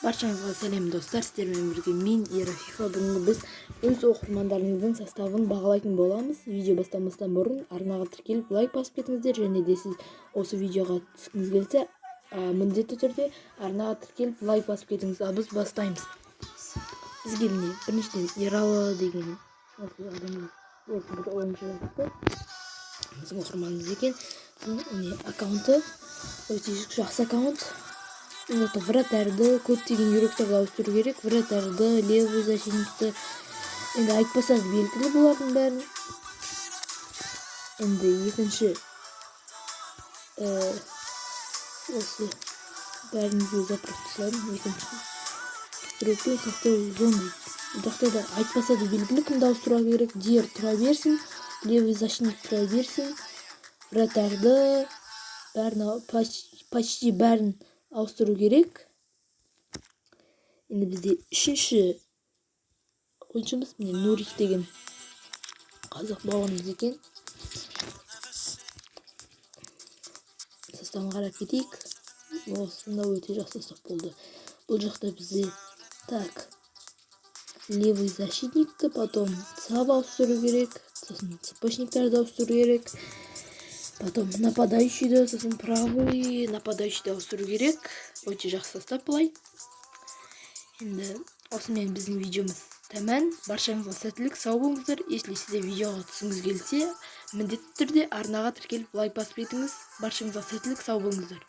Баршаңызға сәлем достар, сіздермен бірге мен Ерафифа. Бүгінгі біз өз оқырмандарыңыздың составын бағалайтын боламыз. Видео бастамастан бұрын арнаға тіркеліп лайк басып кетіңіздер, және де сіз осы видеоға түскіңіз келсе, міндетті түрде арнаға тіркеліп лайк басып кетіңіз. Ал біз бастаймыз. Бізге міне біріншіден Ералы деген біздің оқырманымыз екен. Аккаунты өте жақсы аккаунт. Вратарды көптеген юректерді ауыстыру керек. Вратарды, левый защитникті енді айтпасақ белгілі бұлардың бәрін. Енді екінші осы бәрін запрос жасадым. Екінші юректі сақтау зомби. Бұдақта да айтпаса да белгілі кімді ауыстыруға керек. Дер тұра берсін, левый защитник тұра берсін. Вратарды бәрін, почти бәрін ауыстыру керек. Енді бізде үшінші ойыншымыз міне Нурик деген қазақ бауырымыз екен. Составын қарап кетейік. Осында өте жақсы состав болды. Бұл жақта бізде так левый защитникті, потом сап ауыстыру керек, сосын цепочниктарды ауыстыру керек. Потом нападающийді, сосын правый нападающийді ауыстыру керек. Өте жақсы состав бұлай. Енді осымен біздің видеомыз тәмәм. Баршаңызға сәттілік, сау болыңыздар. Если сізде видеоға түсіңіз келсе, міндетті түрде арнаға тіркеліп лайк басып кетіңіз. Баршаңызға сәттілік, сау болыңыздар.